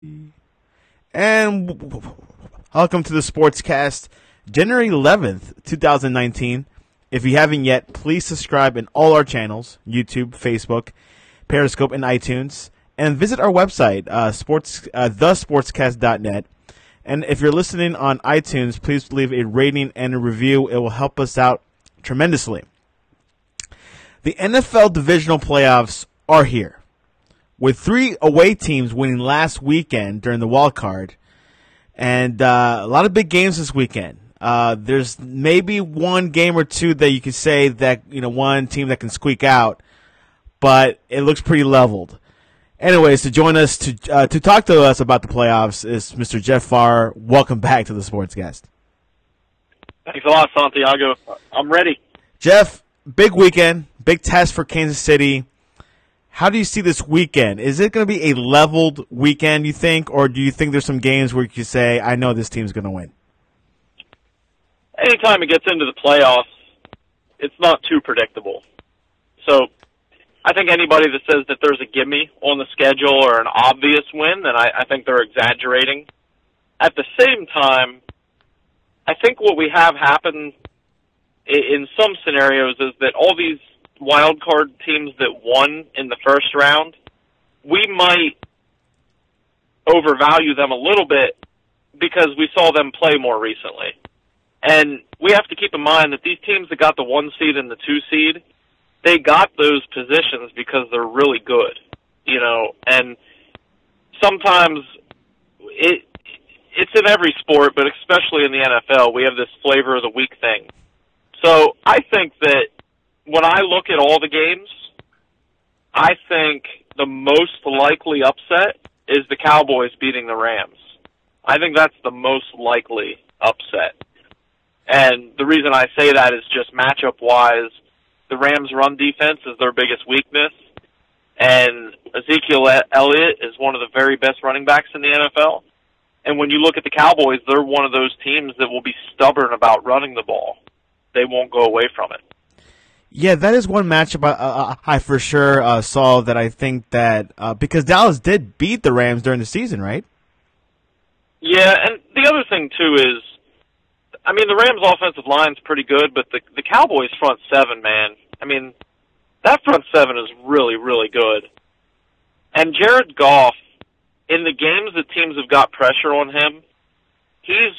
And welcome to the Sportscast, January 11th, 2019. If you haven't yet, please subscribe in all our channels, YouTube, Facebook, Periscope, and iTunes. And visit our website, thesportscast.net. And if you're listening on iTunes, please leave a rating and a review. It will help us out tremendously. The NFL Divisional playoffs are here, with 3 away teams winning last weekend during the wild card, and a lot of big games this weekend. There's maybe one game or two that you could say that, one team that can squeak out, but it looks pretty leveled. Anyways, to join us to talk to us about the playoffs is Mr. Jeff Fawver. Welcome back to the Sportscast. Thanks a lot, Santiago. I'm ready. Jeff, big weekend, big test for Kansas City. How do you see this weekend? Is it going to be a leveled weekend, you think, or do you think there's some games where you can say, I know this team's going to win? Anytime it gets into the playoffs, it's not too predictable. So I think anybody that says that there's a gimme on the schedule or an obvious win, then I think they're exaggerating. At the same time, I think what we have happen in some scenarios is that all these wild card teams that won in the first round, we might overvalue them a little bit because we saw them play more recently. And we have to keep in mind that these teams that got the 1 seed and the 2 seed, they got those positions because they're really good, and sometimes it's in every sport, but especially in the NFL, we have this flavor of the week thing. So I think that when I look at all the games, I think the most likely upset is the Cowboys beating the Rams. I think that's the most likely upset. And the reason I say that is just matchup-wise, the Rams' run defense is their biggest weakness, and Ezekiel Elliott is one of the very best running backs in the NFL. And when you look at the Cowboys, they're one of those teams that will be stubborn about running the ball. They won't go away from it. Yeah, that is one matchup I for sure saw that I think that because Dallas did beat the Rams during the season, right? Yeah, and the other thing, too, is, the Rams' offensive line's pretty good, but the Cowboys' front seven, man, that front seven is really, really good. And Jared Goff, in the games that teams have got pressure on him, he's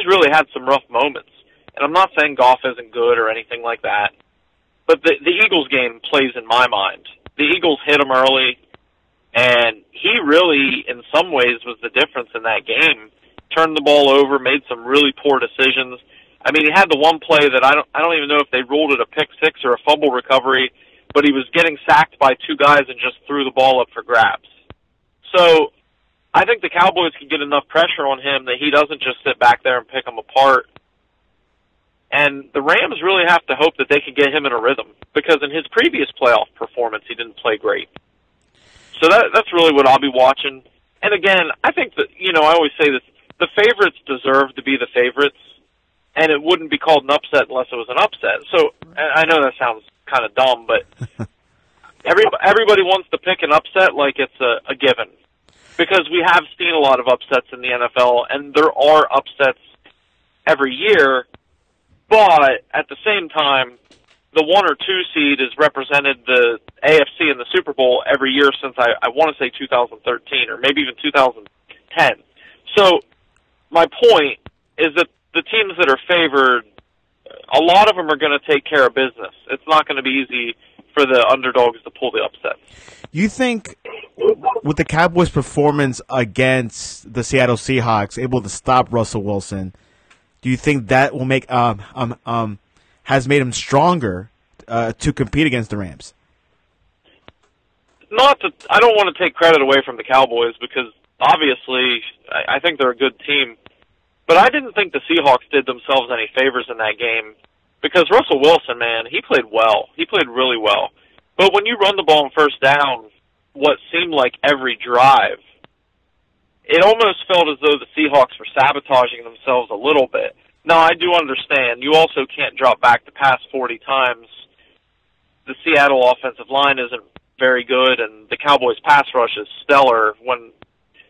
really had some rough moments. And I'm not saying Goff isn't good or anything like that, but the Eagles game plays in my mind. The Eagles hit him early, and he really, in some ways, was the difference in that game. Turned the ball over, made some really poor decisions. He had the one play that I don't even know if they ruled it a pick six or a fumble recovery, but he was getting sacked by 2 guys and just threw the ball up for grabs. So I think the Cowboys can get enough pressure on him that he doesn't just sit back there and pick them apart. And the Rams really have to hope that they can get him in a rhythm, because in his previous playoff performance, he didn't play great. So that's really what I'll be watching. And again, I think that, I always say this, the favorites deserve to be the favorites, and it wouldn't be called an upset unless it was an upset. So I know that sounds kind of dumb, but everybody wants to pick an upset like it's a given, because we have seen a lot of upsets in the NFL, and there are upsets every year. But at the same time, the 1 or 2 seed has represented the AFC in the Super Bowl every year since I want to say 2013 or maybe even 2010. So my point is that the teams that are favored, a lot of them are going to take care of business. It's not going to be easy for the underdogs to pull the upset. You think with the Cowboys' performance against the Seattle Seahawks, able to stop Russell Wilson, do you think that will make has made him stronger to compete against the Rams? I don't want to take credit away from the Cowboys, because obviously I think they're a good team. But I didn't think the Seahawks did themselves any favors in that game, because Russell Wilson, man, he played well. He played really well. But when you run the ball on first down, what seemed like every drive, it almost felt as though the Seahawks were sabotaging themselves a little bit. Now, I do understand. You also can't drop back to pass 40 times. The Seattle offensive line isn't very good, and the Cowboys' pass rush is stellar when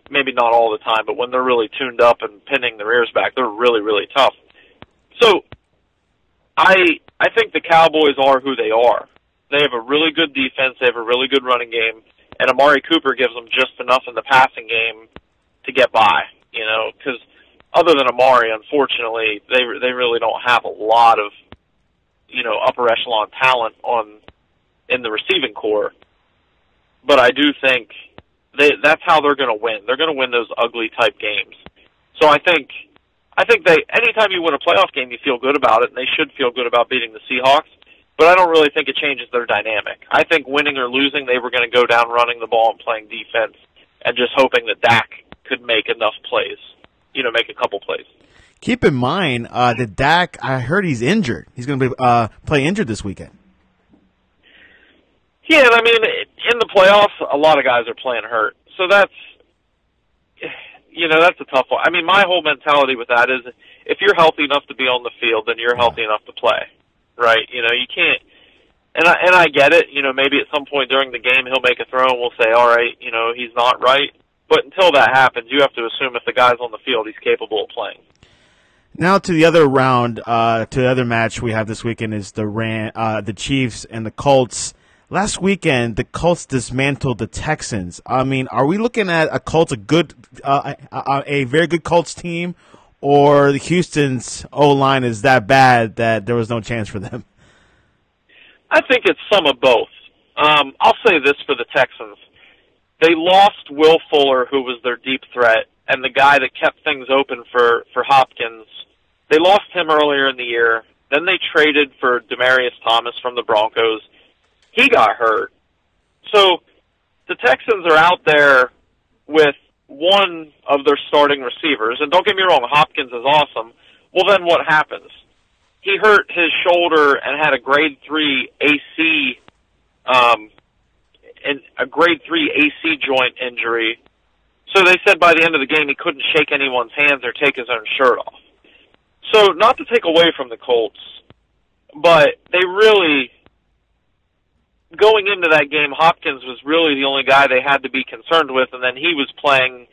maybe not all the time, but when they're really tuned up and pinning their ears back, they're really, really tough. So I think the Cowboys are who they are. They have a really good defense. They have a really good running game. And Amari Cooper gives them just enough in the passing game to get by, because other than Amari, unfortunately, they really don't have a lot of, upper echelon talent in the receiving core. But I do think that's how they're going to win. They're going to win those ugly type games. So I think anytime you win a playoff game, you feel good about it, and they should feel good about beating the Seahawks. But I don't really think it changes their dynamic. I think winning or losing, they were going to go down running the ball and playing defense and just hoping that Dak could make enough plays, make a couple plays. Keep in mind that Dak, I heard he's injured. He's going to play injured this weekend. Yeah, I mean, in the playoffs, a lot of guys are playing hurt. So that's a tough one. I mean, my whole mentality with that is if you're healthy enough to be on the field, then you're healthy enough to play, right? You can't. And I get it. Maybe at some point during the game he'll make a throw and we'll say, all right, he's not right. But until that happens, you have to assume if the guy's on the field, he's capable of playing. Now to the other round, to the other match we have this weekend is the Chiefs and the Colts. Last weekend, the Colts dismantled the Texans. I mean, are we looking at a very good Colts team, or the Houston's O-line is that bad that there was no chance for them? I think it's some of both. I'll say this for the Texans. They lost Will Fuller, who was their deep threat, and the guy that kept things open for Hopkins. They lost him earlier in the year. Then they traded for Demaryius Thomas from the Broncos. He got hurt. So the Texans are out there with one of their starting receivers. And don't get me wrong, Hopkins is awesome. Well, then what happens? He hurt his shoulder and had a grade 3 AC joint injury. So they said by the end of the game he couldn't shake anyone's hands or take his own shirt off. So not to take away from the Colts, but they really, going into that game, Hopkins was really the only guy they had to be concerned with, and then he was playing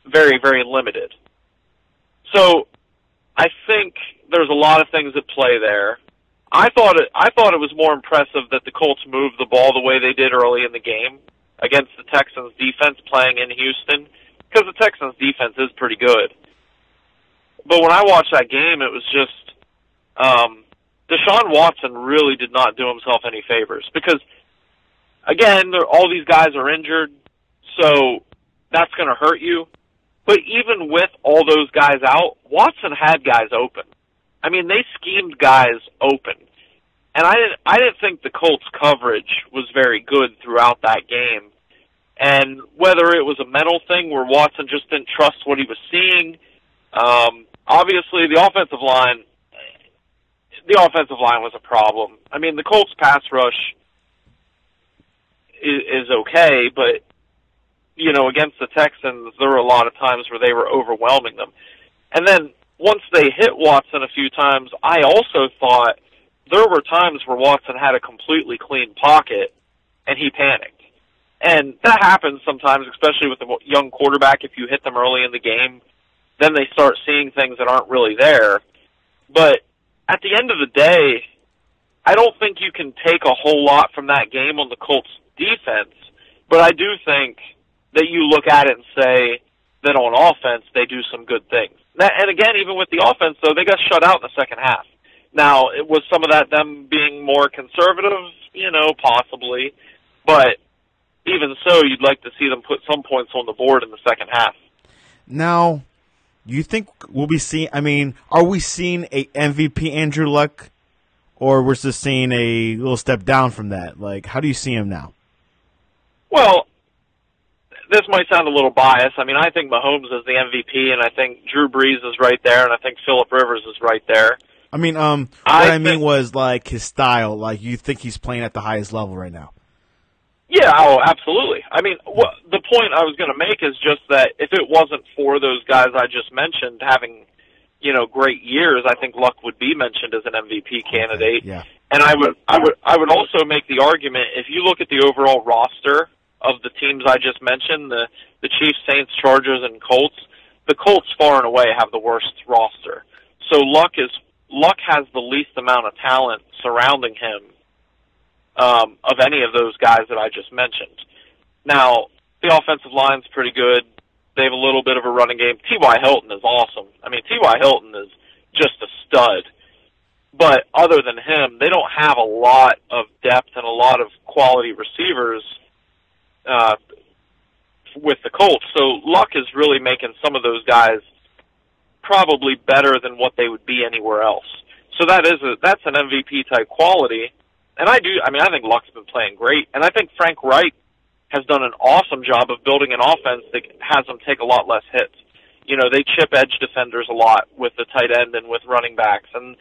very, very limited. So I think there's a lot of things at play there. I thought it was more impressive that the Colts moved the ball the way they did early in the game against the Texans' defense playing in Houston, because the Texans' defense is pretty good. But when I watched that game, it was just Deshaun Watson really did not do himself any favors because, again, all these guys are injured, so that's going to hurt you. But even with all those guys out, Watson had guys open. I mean, they schemed guys open. And I didn't think the Colts' coverage was very good throughout that game. And whether it was a mental thing where Watson just didn't trust what he was seeing, obviously the offensive line was a problem. I mean, the Colts' pass rush is okay, but, against the Texans, there were a lot of times where they were overwhelming them. And then once they hit Watson a few times, I also thought there were times where Watson had a completely clean pocket and he panicked. And that happens sometimes, especially with a young quarterback. If you hit them early in the game, then they start seeing things that aren't really there. But at the end of the day, I don't think you can take a whole lot from that game on the Colts' defense, but I do think that you look at it and say that on offense they do some good things. And again, even with the offense, though, they got shut out in the second half. Now, it was some of that them being more conservative, possibly, but even so, you'd like to see them put some points on the board in the second half. Now, you think we'll be seeing, are we seeing a MVP Andrew Luck, or we're just seeing a little step down from that? Like, how do you see him now? Well, this might sound a little biased. I think Mahomes is the MVP, and I think Drew Brees is right there, and I think Phillip Rivers is right there. What I mean was, like, his style. Like, you think he's playing at the highest level right now? Yeah, absolutely. The point I was going to make is just that if it wasn't for those guys I just mentioned having, great years, I think Luck would be mentioned as an MVP candidate. Yeah. And I would also make the argument, if you look at the overall roster of the teams I just mentioned, the Chiefs, Saints, Chargers, and Colts, the Colts far and away have the worst roster. So Luck has the least amount of talent surrounding him of any of those guys that I just mentioned. Now, the offensive line's pretty good. They have a little bit of a running game. T.Y. Hilton is awesome. I mean, T.Y. Hilton is just a stud. But other than him, they don't have a lot of depth and a lot of quality receivers with the Colts. So Luck is really making some of those guys probably better than what they would be anywhere else. So that's an MVP type quality. And I think Luck's been playing great. And I think Frank Reich has done an awesome job of building an offense that has them take a lot less hits. You know, they chip edge defenders a lot with the tight end and with running backs, and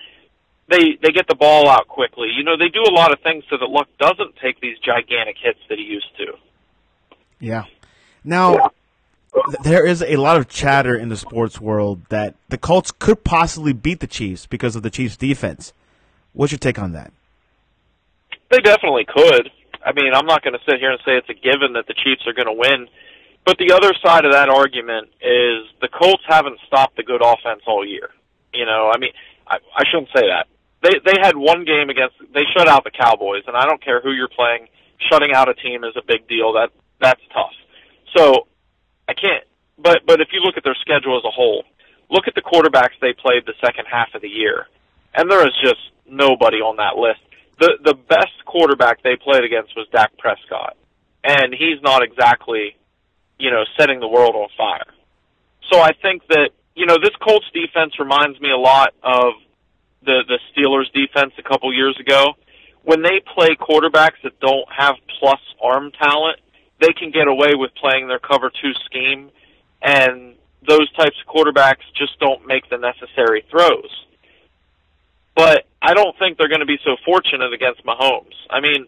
they get the ball out quickly. You know, they do a lot of things so that Luck doesn't take these gigantic hits that he used to. Yeah. Now, there is a lot of chatter in the sports world that the Colts could possibly beat the Chiefs because of the Chiefs' defense. What's your take on that? They definitely could. I mean, I'm not going to sit here and say it's a given that the Chiefs are going to win. But the other side of that argument is the Colts haven't stopped the good offense all year. You know, I mean, I shouldn't say that. They had one game they shut out the Cowboys, and I don't care who you're playing, shutting out a team is a big deal. That's tough. So I can't. But if you look at their schedule as a whole, look at the quarterbacks they played the second half of the year, and there is just nobody on that list. The best quarterback they played against was Dak Prescott, and he's not exactly, you know, setting the world on fire. So I think that, you know, this Colts defense reminds me a lot of the Steelers defense a couple years ago. When they play quarterbacks that don't have plus arm talent, they can get away with playing their cover two scheme, and those types of quarterbacks just don't make the necessary throws. But I don't think they're going to be so fortunate against Mahomes. I mean,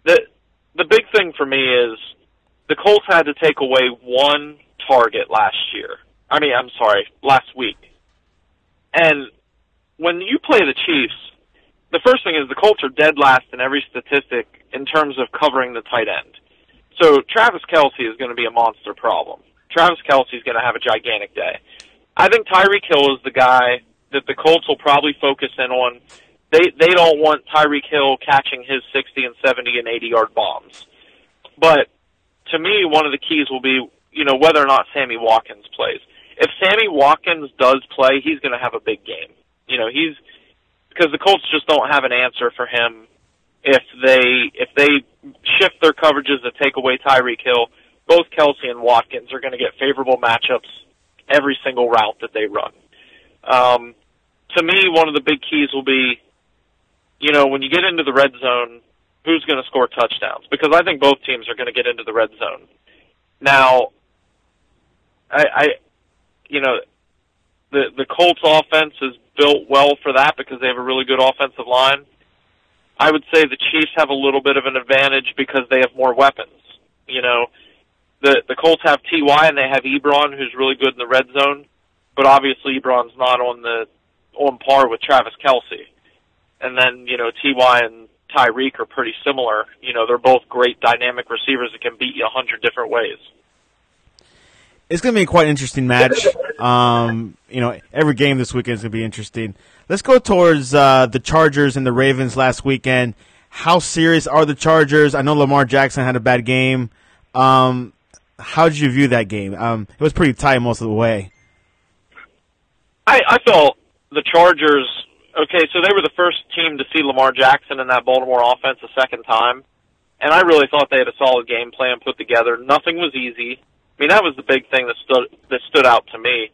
the big thing for me is the Colts had to take away one target last week. And when you play the Chiefs, the first thing is the Colts are dead last in every statistic in terms of covering the tight end. So Travis Kelce is going to be a monster problem. Travis Kelce is going to have a gigantic day. I think Tyreek Hill is the guy that the Colts will probably focus in on. They don't want Tyreek Hill catching his 60 and 70 and 80-yard bombs. But to me, one of the keys will be, you know, whether or not Sammy Watkins plays. If Sammy Watkins does play, he's going to have a big game. You know, because the Colts just don't have an answer for him if they shift their coverages to take away Tyreek Hill. Both Kelce and Watkins are going to get favorable matchups every single route that they run. To me, one of the big keys will be, you know, when you get into the red zone, who's going to score touchdowns? Because I think both teams are going to get into the red zone. Now, the Colts offense is built well for that because they have a really good offensive line. I would say the Chiefs have a little bit of an advantage because they have more weapons. You know, the Colts have T.Y. and they have Ebron, who's really good in the red zone. But obviously, Ebron's not on par with Travis Kelce. And then, you know, T.Y. and Tyreek are pretty similar. You know, they're both great dynamic receivers that can beat you 100 different ways. It's going to be quite an interesting match. You know, every game this weekend is going to be interesting. Let's go towards the Chargers and the Ravens last weekend. How serious are the Chargers? I know Lamar Jackson had a bad game. How did you view that game? It was pretty tight most of the way. I felt the Chargers, okay, so they were the first team to see Lamar Jackson in that Baltimore offense a second time, and I really thought they had a solid game plan put together. Nothing was easy. I mean, that was the big thing that stood out to me.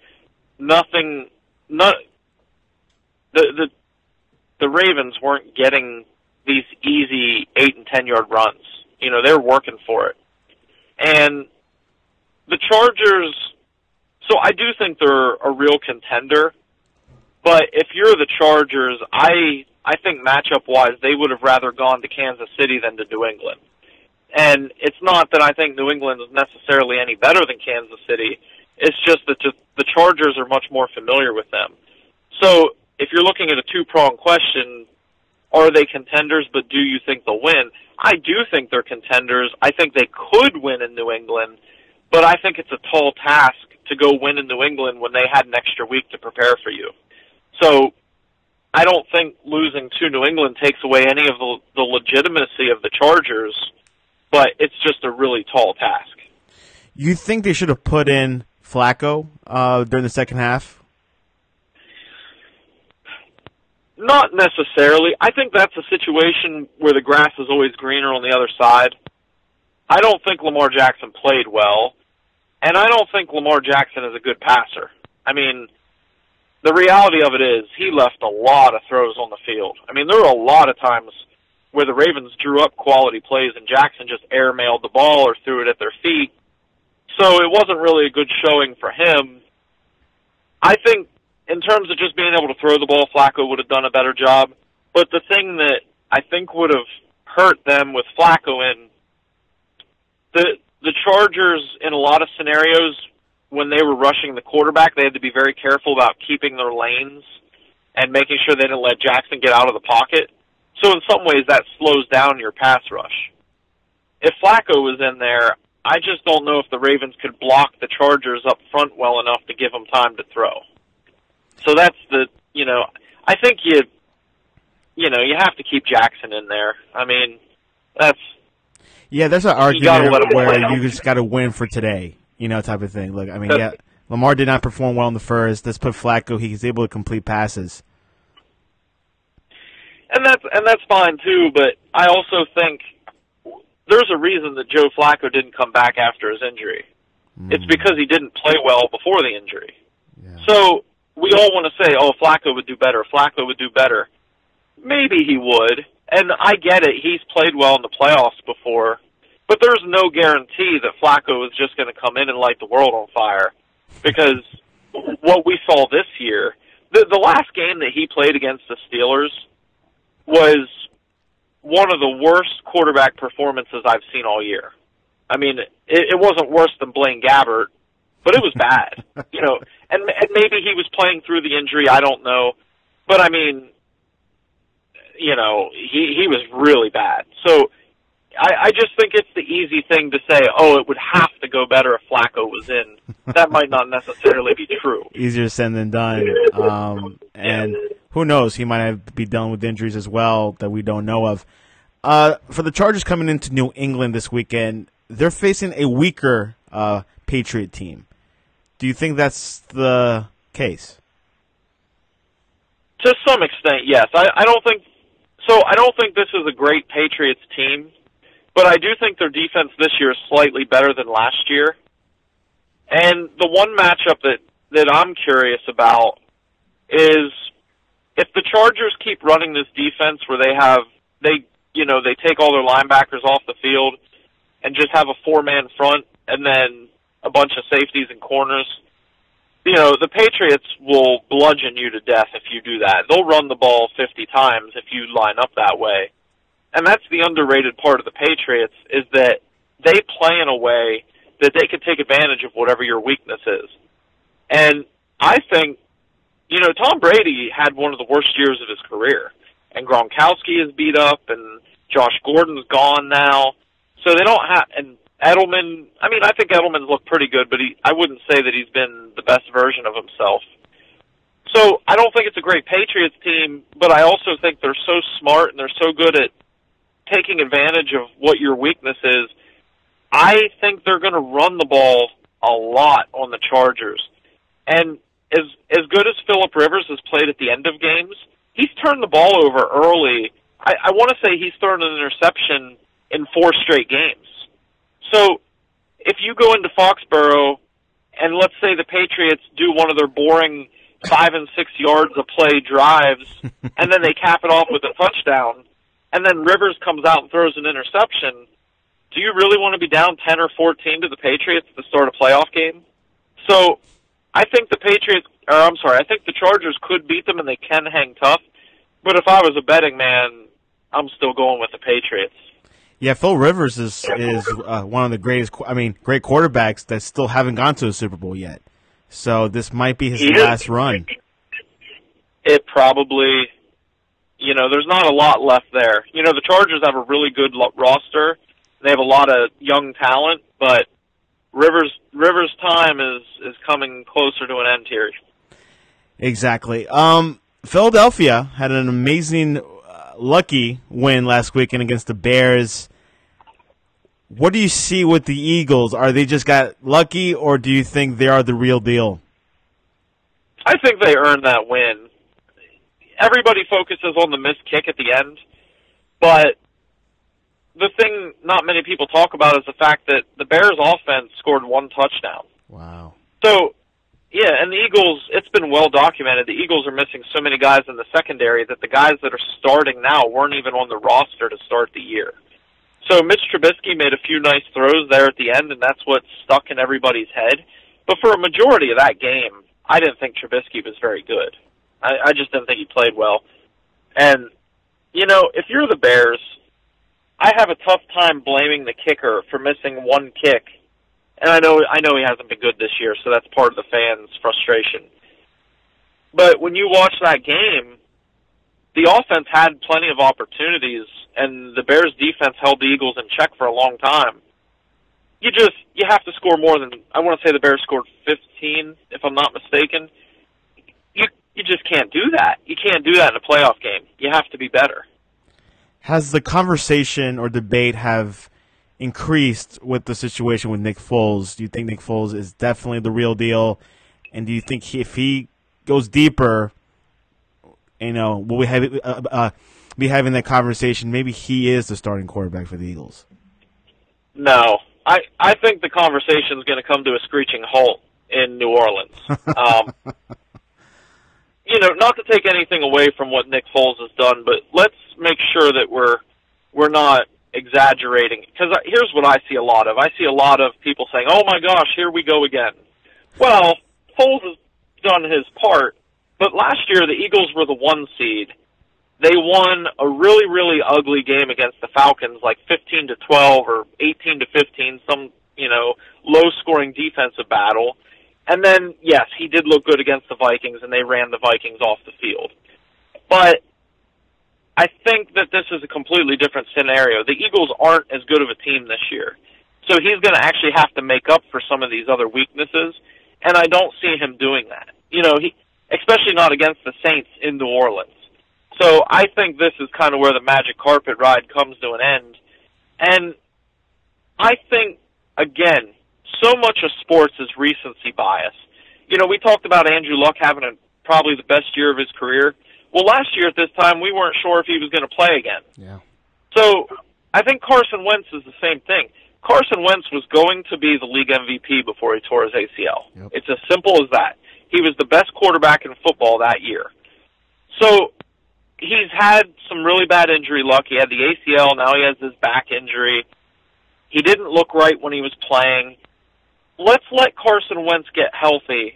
The Ravens weren't getting these easy 8 and 10-yard runs. You know, they were working for it. And the Chargers, so I do think they're a real contender, but if you're the Chargers, I think matchup-wise, they would have rather gone to Kansas City than to New England. And it's not that I think New England is necessarily any better than Kansas City. It's just that the Chargers are much more familiar with them. So if you're looking at a two-pronged question, are they contenders, but do you think they'll win? I do think they're contenders. I think they could win in New England, but I think it's a tall task to go win in New England when they had an extra week to prepare for you. So I don't think losing to New England takes away any of the legitimacy of the Chargers, but it's just a really tall task. You think they should have put in Flacco during the second half? Not necessarily. I think that's a situation where the grass is always greener on the other side. I don't think Lamar Jackson played well, and I don't think Lamar Jackson is a good passer. I mean, the reality of it is he left a lot of throws on the field. I mean, there were a lot of times where the Ravens drew up quality plays and Jackson just airmailed the ball or threw it at their feet. So it wasn't really a good showing for him. I think in terms of just being able to throw the ball, Flacco would have done a better job. But the thing that I think would have hurt them with Flacco in, the Chargers, in a lot of scenarios, when they were rushing the quarterback, they had to be very careful about keeping their lanes and making sure they didn't let Jackson get out of the pocket. So in some ways, that slows down your pass rush. If Flacco was in there, I just don't know if the Ravens could block the Chargers up front well enough to give them time to throw. So that's I think you have to keep Jackson in there. I mean, there's an argument where you just got to win for today, type of thing. Look, I mean, Lamar did not perform well in the first. Let's put Flacco. He's able to complete passes. And that's fine too, but I also think there's a reason that Joe Flacco didn't come back after his injury. It's because he didn't play well before the injury. Yeah. So we all want to say, oh, Flacco would do better, Flacco would do better. Maybe he would, and I get it. He's played well in the playoffs before, but there's no guarantee that Flacco is just going to come in and light the world on fire, because what we saw this year, the last game that he played against the Steelers was one of the worst quarterback performances I've seen all year. I mean, it wasn't worse than Blaine Gabbert, but it was bad, and maybe he was playing through the injury, I don't know. But I mean, he was really bad. So I just think it's the easy thing to say, oh, it would have to go better if Flacco was in. That might not necessarily be true. Easier said than done. And who knows, he might be dealing with injuries as well that we don't know of. For the Chargers coming into New England this weekend, they're facing a weaker Patriot team. Do you think that's the case? To some extent, yes. I don't think this is a great Patriots team, but I do think their defense this year is slightly better than last year. And the one matchup that I'm curious about is if the Chargers keep running this defense where they take all their linebackers off the field and just have a four-man front and then a bunch of safeties and corners, the Patriots will bludgeon you to death if you do that. They'll run the ball 50 times if you line up that way. And that's the underrated part of the Patriots, is that they play in a way that they can take advantage of whatever your weakness is. And I think, Tom Brady had one of the worst years of his career. And Gronkowski is beat up, and Josh Gordon's gone now. So they don't have, and Edelman, I think Edelman's looked pretty good, but I wouldn't say that he's been the best version of himself. So I don't think it's a great Patriots team, but I also think they're so smart and they're so good at taking advantage of what your weakness is. I think they're going to run the ball a lot on the Chargers. And as good as Phillip Rivers has played at the end of games, he's turned the ball over early. I want to say he's thrown an interception in 4 straight games. So if you go into Foxborough and let's say the Patriots do one of their boring 5 and 6 yards a play drives, and then they cap it off with a touchdown, and then Rivers comes out and throws an interception, do you really want to be down 10 or 14 to the Patriots to start a playoff game? So I think I think the Chargers could beat them and they can hang tough, but if I was a betting man, I'm still going with the Patriots. Yeah, Phil Rivers is one of the great quarterbacks that still haven't gone to a Super Bowl yet. So this might be his last run. It probably There's not a lot left there. The Chargers have a really good roster. They have a lot of young talent, but Rivers' time is coming closer to an end here. Exactly. Philadelphia had an amazing, lucky win last weekend against the Bears. What do you see with the Eagles? Are they just got lucky, or do you think they are the real deal? I think they earned that win. Everybody focuses on the missed kick at the end, but the thing not many people talk about is the fact that the Bears' offense scored one touchdown. Wow. So, yeah, and the Eagles, it's been well documented, the Eagles are missing so many guys in the secondary that the guys that are starting now weren't even on the roster to start the year. So Mitch Trubisky made a few nice throws there at the end, and that's what stuck in everybody's head. But for a majority of that game, I didn't think Trubisky was very good. I just didn't think he played well. And, if you're the Bears, I have a tough time blaming the kicker for missing one kick. And I know he hasn't been good this year, so that's part of the fans' frustration. But when you watch that game, the offense had plenty of opportunities, and the Bears' defense held the Eagles in check for a long time. You have to score more than, I want to say the Bears scored 15, if I'm not mistaken. You just can't do that. You can't do that in a playoff game. You have to be better. Has the conversation or debate have increased with the situation with Nick Foles? Do you think Nick Foles is definitely the real deal? And do you think if he goes deeper, will we be having that conversation? Maybe he is the starting quarterback for the Eagles. No. I think the conversation is going to come to a screeching halt in New Orleans. Not to take anything away from what Nick Foles has done, but let's make sure that we're not exaggerating. Because here's what I see a lot of. I see a lot of people saying, "Oh my gosh, here we go again." Well, Foles has done his part, but last year the Eagles were the 1 seed. They won a really, really ugly game against the Falcons, like 15-12 or 18-15, some low-scoring defensive battle. And then, yes, he did look good against the Vikings, and they ran the Vikings off the field. But I think that this is a completely different scenario. The Eagles aren't as good of a team this year. So he's going to actually have to make up for some of these other weaknesses, and I don't see him doing that. Especially not against the Saints in New Orleans. So I think this is kind of where the magic carpet ride comes to an end. And I think, again, so much of sports is recency bias. We talked about Andrew Luck having probably the best year of his career. Well, last year at this time, we weren't sure if he was going to play again. Yeah. So I think Carson Wentz is the same thing. Carson Wentz was going to be the league MVP before he tore his ACL. Yep. It's as simple as that. He was the best quarterback in football that year. So he's had some really bad injury luck. He had the ACL. Now he has this back injury. He didn't look right when he was playing. Let's let Carson Wentz get healthy,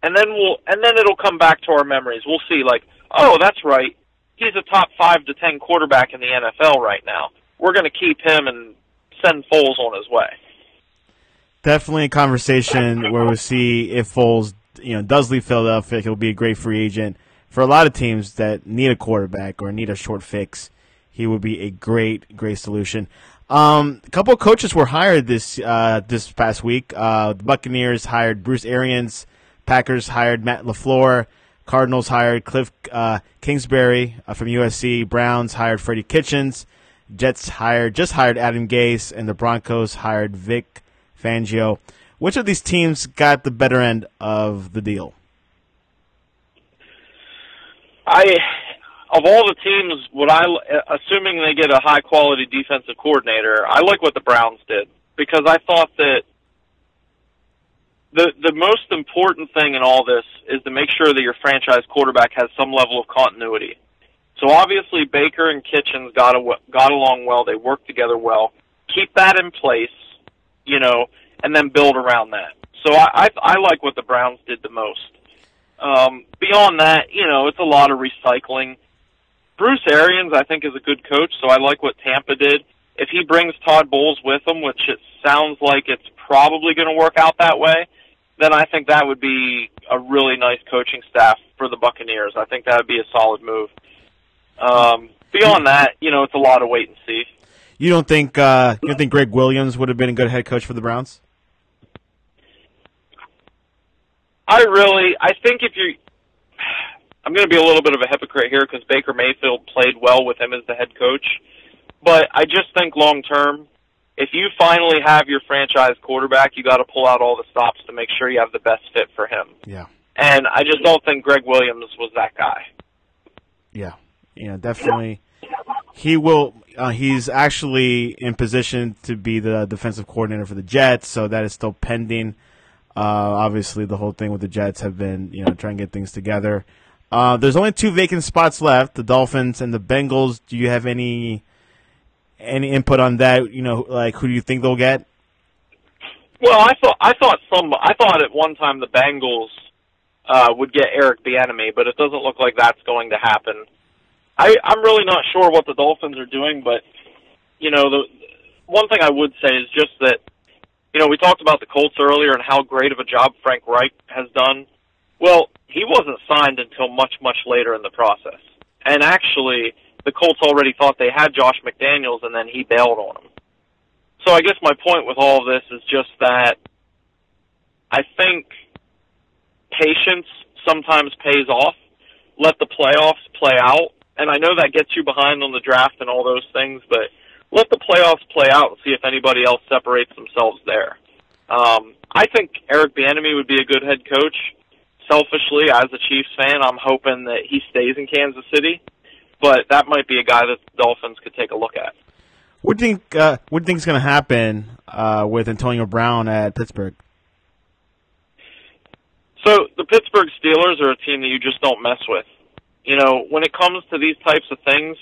and then it'll come back to our memories. We'll see, oh, that's right. He's a top 5 to 10 quarterback in the NFL right now. We're going to keep him and send Foles on his way. Definitely a conversation where we'll see if Foles, does leave Philadelphia. He'll be a great free agent. For a lot of teams that need a quarterback or need a short fix, he would be a great, great solution. A couple of coaches were hired this past week. The Buccaneers hired Bruce Arians. Packers hired Matt LaFleur. Cardinals hired Cliff Kingsbury from USC. Browns hired Freddie Kitchens. Jets just hired Adam Gase, and the Broncos hired Vic Fangio. Which of these teams got the better end of the deal? Of all the teams, assuming they get a high-quality defensive coordinator, I like what the Browns did, because I thought that the most important thing in all this is to make sure that your franchise quarterback has some level of continuity. So obviously Baker and Kitchens got along well. They worked together well. Keep that in place, and then build around that. So I like what the Browns did the most. Beyond that, it's a lot of recycling. Bruce Arians, I think, is a good coach, so I like what Tampa did. If he brings Todd Bowles with him, which it sounds like it's probably going to work out that way, then I think that would be a really nice coaching staff for the Buccaneers. I think that would be a solid move. Beyond that, it's a lot of wait and see. You don't think Greg Williams would have been a good head coach for the Browns? I think I'm going to be a little bit of a hypocrite here because Baker Mayfield played well with him as the head coach. But I just think long term, if you finally have your franchise quarterback, you got to pull out all the stops to make sure you have the best fit for him. Yeah. And I just don't think Greg Williams was that guy. Yeah. Definitely. He will. He's actually in position to be the defensive coordinator for the Jets, so that is still pending. Obviously, the whole thing with the Jets have been, trying to get things together. There's only 2 vacant spots left: the Dolphins and the Bengals. Do you have any input on that? Who do you think they'll get? Well, I thought at one time the Bengals would get Eric Bieniemy, but it doesn't look like that's going to happen. I'm really not sure what the Dolphins are doing, but the one thing I would say is just that we talked about the Colts earlier and how great of a job Frank Reich has done. Well, he wasn't signed until much, much later in the process. And actually, the Colts already thought they had Josh McDaniels, and then he bailed on him. So I guess my point with all of this is just that I think patience sometimes pays off. Let the playoffs play out. And I know that gets you behind on the draft and all those things, but let the playoffs play out and see if anybody else separates themselves there. I think Eric Bieniemy would be a good head coach. Selfishly, as a Chiefs fan, I'm hoping that he stays in Kansas City, but that might be a guy that the Dolphins could take a look at. What do you think is going to happen with Antonio Brown at Pittsburgh? So the Pittsburgh Steelers are a team that you just don't mess with. When it comes to these types of things,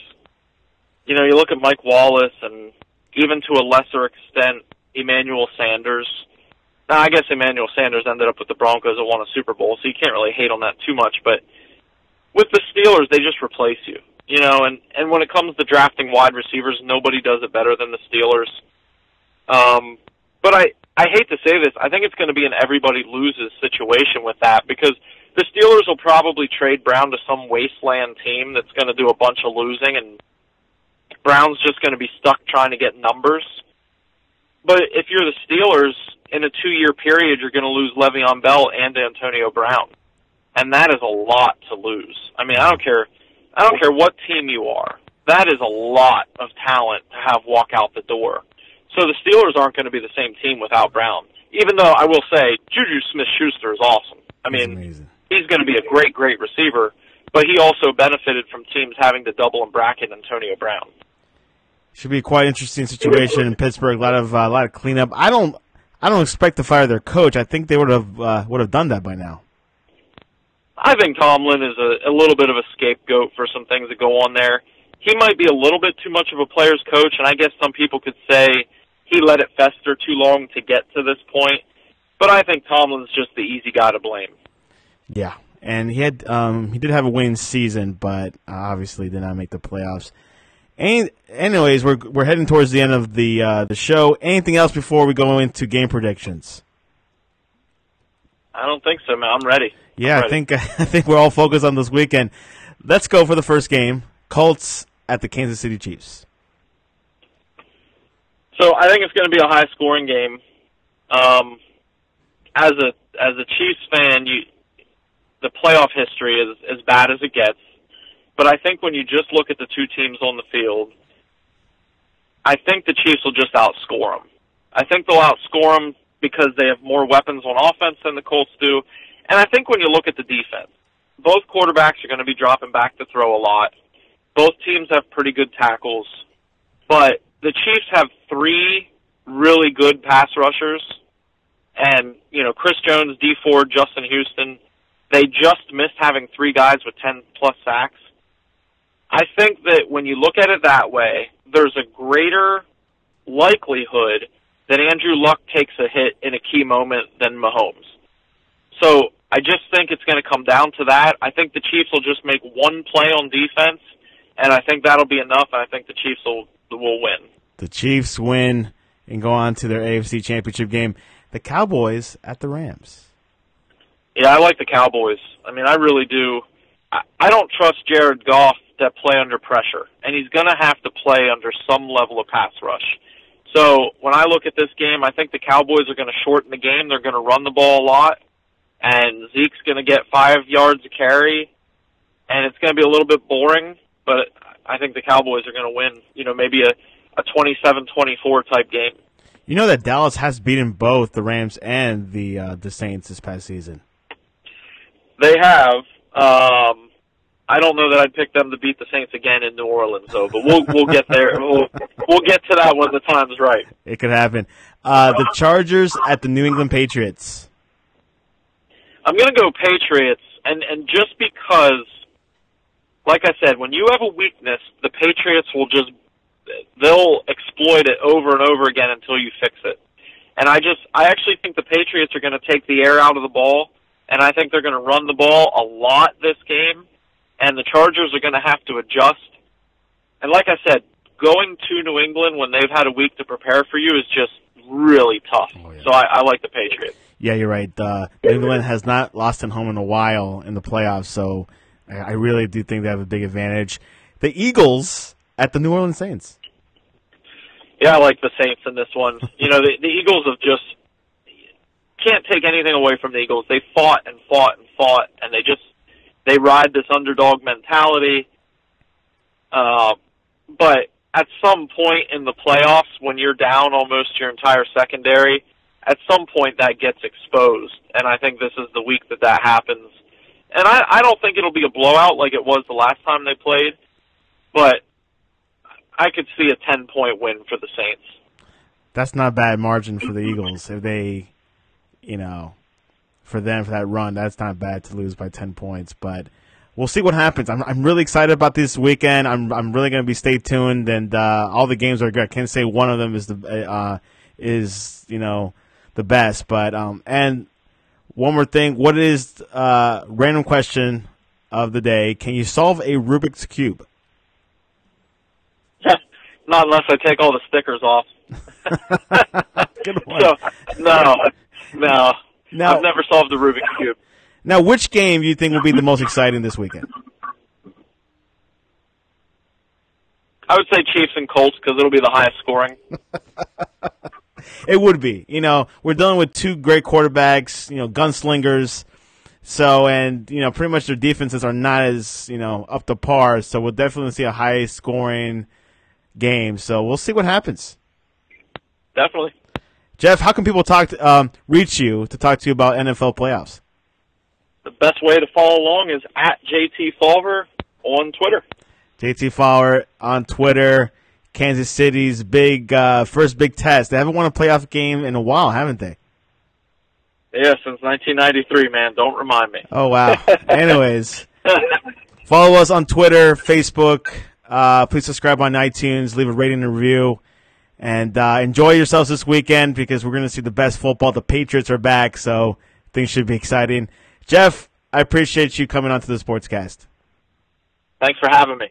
you look at Mike Wallace and even to a lesser extent, Emmanuel Sanders. Now, I guess Emmanuel Sanders ended up with the Broncos and won a Super Bowl, so you can't really hate on that too much. But with the Steelers, they just replace you. And when it comes to drafting wide receivers, nobody does it better than the Steelers. But I hate to say this, I think it's going to be an everybody loses situation with that because the Steelers will probably trade Brown to some wasteland team that's going to do a bunch of losing, and Brown's just going to be stuck trying to get numbers. But if you're the Steelers, in a 2-year period, you're going to lose Le'Veon Bell and Antonio Brown. And that is a lot to lose. I mean, I don't care what team you are. That is a lot of talent to have walk out the door. So the Steelers aren't going to be the same team without Brown. Even though I will say Juju Smith-Schuster is awesome. I mean, he's going to be a great, great receiver, but he also benefited from teams having to double and bracket Antonio Brown. Should be a quite interesting situation in Pittsburgh. A lot of cleanup. I don't expect to fire their coach. I think they would have done that by now. I think Tomlin is a little bit of a scapegoat for some things that go on there. He might be a little bit too much of a player's coach, and I guess some people could say he let it fester too long to get to this point. But I think Tomlin's just the easy guy to blame. Yeah, and he did have a winning season, but obviously did not make the playoffs. Anyways, we're heading towards the end of the show. Anything else before we go into game predictions? I don't think so, man. I'm ready. Yeah, I think we're all focused on this weekend. Let's go for the first game. Colts at the Kansas City Chiefs. So I think it's going to be a high-scoring game. As a Chiefs fan, the playoff history is as bad as it gets. But I think when you just look at the two teams on the field, I think the Chiefs will just outscore them. I think they'll outscore them because they have more weapons on offense than the Colts do. And I think when you look at the defense, both quarterbacks are going to be dropping back to throw a lot. Both teams have pretty good tackles. But the Chiefs have 3 really good pass rushers. And, Chris Jones, D Ford, Justin Houston, they just missed having 3 guys with 10-plus sacks. I think that when you look at it that way, there's a greater likelihood that Andrew Luck takes a hit in a key moment than Mahomes. So I just think it's going to come down to that. I think the Chiefs will just make one play on defense, and I think that'll be enough, and I think the Chiefs will win. The Chiefs win and go on to their AFC Championship game. The Cowboys at the Rams. Yeah, I like the Cowboys. I mean, I really do. I don't trust Jared Goff that play under pressure, and he's going to have to play under some level of pass rush. So when I look at this game, I think the Cowboys are going to shorten the game. They're going to run the ball a lot, and Zeke's going to get 5 yards a carry, and it's going to be a little bit boring, but I think the Cowboys are going to win, maybe a 27-24 type game. You know that Dallas has beaten both the Rams and the Saints this past season. They have. I don't know that I'd pick them to beat the Saints again in New Orleans, though. But we'll get there. We'll get to that when the time's right. It could happen. The Chargers at the New England Patriots. I'm going to go Patriots, and just because, like I said, when you have a weakness, the Patriots they'll exploit it over and over again until you fix it. And I actually think the Patriots are going to take the air out of the ball, and I think they're going to run the ball a lot this game, and the Chargers are going to have to adjust. And like I said, going to New England when they've had a week to prepare for you is just really tough. Oh, yeah. So I like the Patriots. Yeah, you're right. New England has not lost at home in a while in the playoffs, so I really do think they have a big advantage. The Eagles at the New Orleans Saints. Yeah, I like the Saints in this one. The Eagles have just can't take anything away from the Eagles. They fought and fought and fought, and they ride this underdog mentality. But at some point in the playoffs, when you're down almost your entire secondary, at some point that gets exposed, and I think this is the week that happens. And I don't think it'll be a blowout like it was the last time they played, but I could see a 10-point win for the Saints. That's not a bad margin for the Eagles. If they, for them, for that run, that's not bad to lose by 10 points. But we'll see what happens. I'm really excited about this weekend. I'm really going to be stay tuned, and all the games are good. I can't say one of them is the best. But and one more thing, what is random question of the day? Can you solve a Rubik's Cube? Not unless I take all the stickers off. Good one. So, no. Now, I've never solved the Rubik's Cube. Now, which game do you think will be the most exciting this weekend? I would say Chiefs and Colts because it'll be the highest scoring. It would be. We're dealing with two great quarterbacks, gunslingers. So, and, pretty much their defenses are not as, up to par. So we'll definitely see a high scoring game. So we'll see what happens. Definitely. Jeff, how can people reach you to talk to you about NFL playoffs? The best way to follow along is at JT Fawver on Twitter. JT Fawver on Twitter. Kansas City's first big test. They haven't won a playoff game in a while, haven't they? Yeah, since 1993, man. Don't remind me. Oh, wow. Anyways, follow us on Twitter, Facebook. Please subscribe on iTunes. Leave a rating and review. And enjoy yourselves this weekend because we're going to see the best football. The Patriots are back, so things should be exciting. Jeff, I appreciate you coming onto the Sportscast. Thanks for having me.